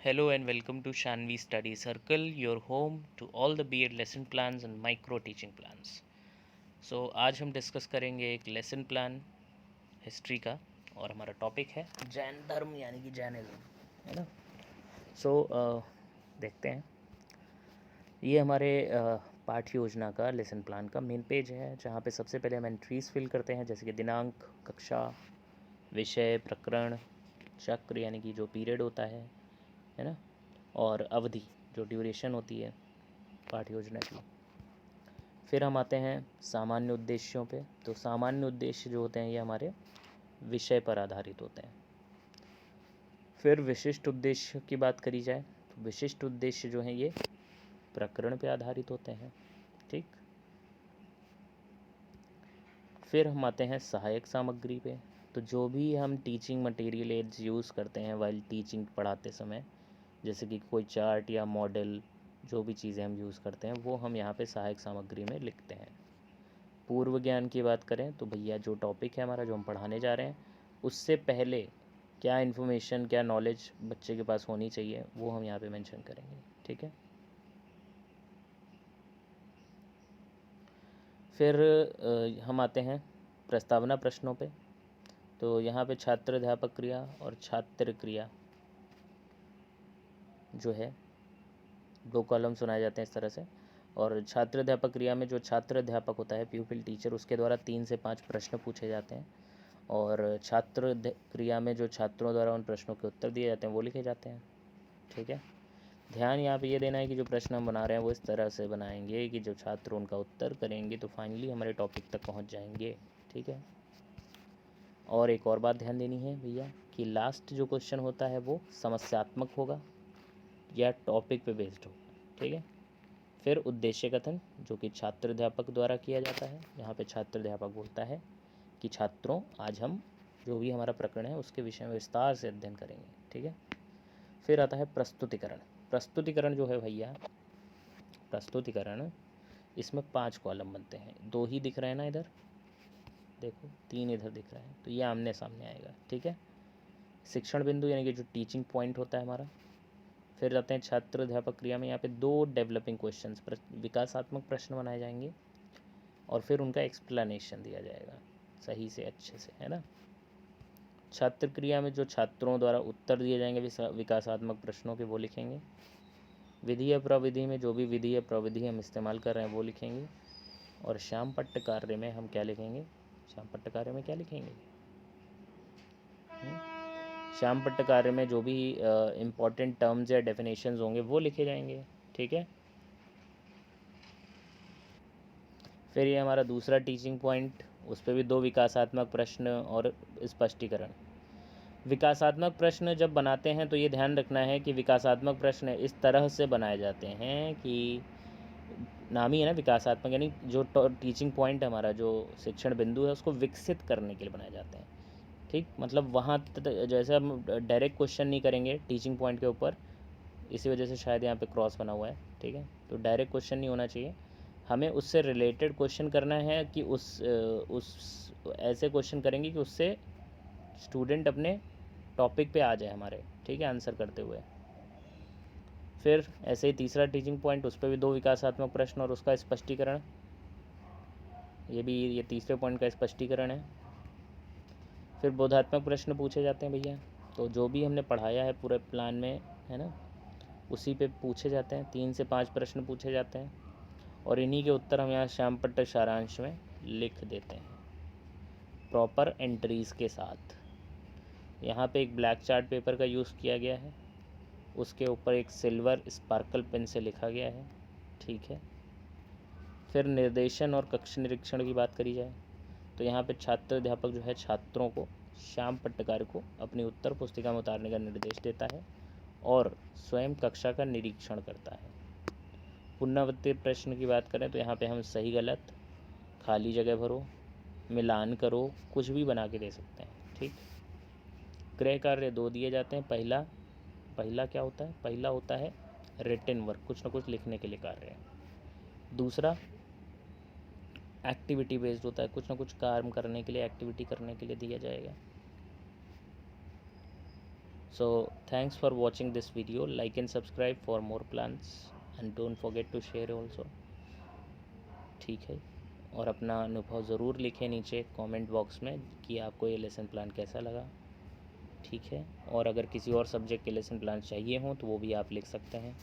Hello and welcome to Shanvi Study Circle, your home to all the B.Ed lesson plans and micro teaching plans. So आज हम discuss करेंगे एक lesson plan history का और हमारा topic है जैन धर्म यानी कि जैनिज्म, है ना। सो देखते हैं। ये हमारे पाठ्य योजना का लेसन प्लान का मेन पेज है, जहाँ पे सबसे पहले हम एंट्रीज फिल करते हैं, जैसे कि दिनांक, कक्षा, विषय, प्रकरण, चक्र यानी कि जो पीरियड होता है ना, और अवधि जो ड्यूरेशन होती है पाठ्य योजना की। फिर हम आते हैं सामान्य उद्देश्यों पे। तो सामान्य उद्देश्य जो होते हैं ये हमारे विषय पर आधारित होते हैं। फिर विशिष्ट उद्देश्य की बात करी जाए तो विशिष्ट उद्देश्य जो हैं ये प्रकरण पे आधारित होते हैं, ठीक। फिर हम आते हैं सहायक सामग्री पे। तो जो भी हम टीचिंग मटेरियल एड्स यूज़ करते हैं वाइल टीचिंग पढ़ाते समय, जैसे कि कोई चार्ट या मॉडल, जो भी चीज़ें हम यूज़ करते हैं वो हम यहाँ पे सहायक सामग्री में लिखते हैं। पूर्व ज्ञान की बात करें तो भैया जो टॉपिक है हमारा, जो हम पढ़ाने जा रहे हैं, उससे पहले क्या इन्फॉर्मेशन, क्या नॉलेज बच्चे के पास होनी चाहिए वो हम यहाँ पे मेंशन करेंगे, ठीक है। फिर हम आते हैं प्रस्तावना प्रश्नों पे। तो यहाँ पे छात्र अध्यापक क्रिया और छात्र क्रिया जो है दो कॉलम सुनाए जाते हैं इस तरह से। और छात्र अध्यापक क्रिया में जो छात्र अध्यापक होता है, प्यूपिल टीचर, उसके द्वारा 3 से 5 प्रश्न पूछे जाते हैं। और छात्र क्रिया में जो छात्रों द्वारा उन प्रश्नों के उत्तर दिए जाते हैं वो लिखे जाते हैं, ठीक है। ध्यान यहाँ पे ये देना है कि जो प्रश्न हम बना रहे हैं वो इस तरह से बनाएंगे कि जो छात्र उनका उत्तर करेंगे तो फाइनली हमारे टॉपिक तक पहुँच जाएंगे, ठीक है। और एक और बात ध्यान देनी है भैया कि लास्ट जो क्वेश्चन होता है वो समस्यात्मक होगा या टॉपिक पे बेस्ड होगा, ठीक है। फिर उद्देश्य कथन जो कि छात्र अध्यापक द्वारा किया जाता है। यहाँ पे छात्र अध्यापक बोलता है कि छात्रों, आज हम जो भी हमारा प्रकरण है उसके विषय में विस्तार से अध्ययन करेंगे, ठीक है। फिर आता है प्रस्तुतिकरण। प्रस्तुतिकरण जो है भैया, प्रस्तुतिकरण, इसमें 5 कॉलम बनते हैं। 2 ही दिख रहे हैं ना इधर, देखो 3 इधर दिख रहे हैं, तो ये आमने सामने आएगा, ठीक है। शिक्षण बिंदु यानी कि जो टीचिंग पॉइंट होता है हमारा। फिर आते हैं छात्र अध्यापक क्रिया में, यहाँ पे 2 डेवलपिंग क्वेश्चंस, विकासात्मक प्रश्न बनाए जाएंगे और फिर उनका एक्सप्लेनेशन दिया जाएगा सही से, अच्छे से, है ना। छात्र क्रिया में जो छात्रों द्वारा उत्तर दिए जाएंगे विकासात्मक प्रश्नों के, वो लिखेंगे। विधि या प्रविधि में जो भी विधि या प्रविधि हम इस्तेमाल कर रहे हैं वो लिखेंगे। और श्याम पट्ट कार्य में हम क्या लिखेंगे, श्याम पट्ट कार्य में क्या लिखेंगे, श्याम पट्ट कार्य में जो भी इम्पॉर्टेंट टर्म्स या डेफिनेशंस होंगे वो लिखे जाएंगे, ठीक है। फिर ये हमारा दूसरा टीचिंग पॉइंट, उस पर भी 2 विकासात्मक प्रश्न और स्पष्टीकरण। विकासात्मक प्रश्न जब बनाते हैं तो ये ध्यान रखना है कि विकासात्मक प्रश्न इस तरह से बनाए जाते हैं कि, नाम ही है ना विकासात्मक, यानी जो टीचिंग पॉइंट है हमारा, जो शिक्षण बिंदु है, उसको विकसित करने के लिए बनाए जाते हैं, ठीक। मतलब वहाँ जैसे हम डायरेक्ट क्वेश्चन नहीं करेंगे टीचिंग पॉइंट के ऊपर, इसी वजह से शायद यहाँ पे क्रॉस बना हुआ है, ठीक है। तो डायरेक्ट क्वेश्चन नहीं होना चाहिए, हमें उससे रिलेटेड क्वेश्चन करना है कि उस ऐसे क्वेश्चन करेंगे कि उससे स्टूडेंट अपने टॉपिक पे आ जाए हमारे, ठीक है, आंसर करते हुए। फिर ऐसे ही तीसरा टीचिंग पॉइंट, उस पर भी 2 विकासात्मक प्रश्न और उसका स्पष्टीकरण, ये तीसरे पॉइंट का स्पष्टीकरण है। फिर बोधात्मक प्रश्न पूछे जाते हैं भैया। तो जो भी हमने पढ़ाया है पूरे प्लान में, है ना, उसी पे पूछे जाते हैं। 3 से 5 प्रश्न पूछे जाते हैं और इन्हीं के उत्तर हम यहाँ श्याम पट्ट सारांश में लिख देते हैं प्रॉपर एंट्रीज़ के साथ। यहाँ पे एक ब्लैक चार्ट पेपर का यूज़ किया गया है, उसके ऊपर एक सिल्वर स्पार्कल पेन से लिखा गया है, ठीक है। फिर निर्देशन और कक्ष निरीक्षण की बात करी जाए तो यहाँ पे छात्र अध्यापक जो है छात्रों को, श्याम पट्टकार को अपनी उत्तर पुस्तिका में उतारने का निर्देश देता है और स्वयं कक्षा का निरीक्षण करता है। पुनरावृत्ति प्रश्न की बात करें तो यहाँ पे हम सही गलत, खाली जगह भरो, मिलान करो, कुछ भी बना के दे सकते हैं, ठीक। गृह कार्य 2 दिए जाते हैं। पहला क्या होता है, पहला होता है रिटन वर्क, कुछ ना कुछ लिखने के लिए कार्य है। दूसरा एक्टिविटी बेस्ड होता है, कुछ ना कुछ काम करने के लिए, एक्टिविटी करने के लिए दिया जाएगा। So thanks for watching this video. Like and subscribe for more plans and don't forget to share also. ठीक है, और अपना अनुभव ज़रूर लिखें नीचे कमेंट बॉक्स में कि आपको ये लेसन प्लान कैसा लगा। ठीक है, और अगर किसी और सब्जेक्ट के लेसन प्लान चाहिए हों तो वो भी आप लिख सकते हैं।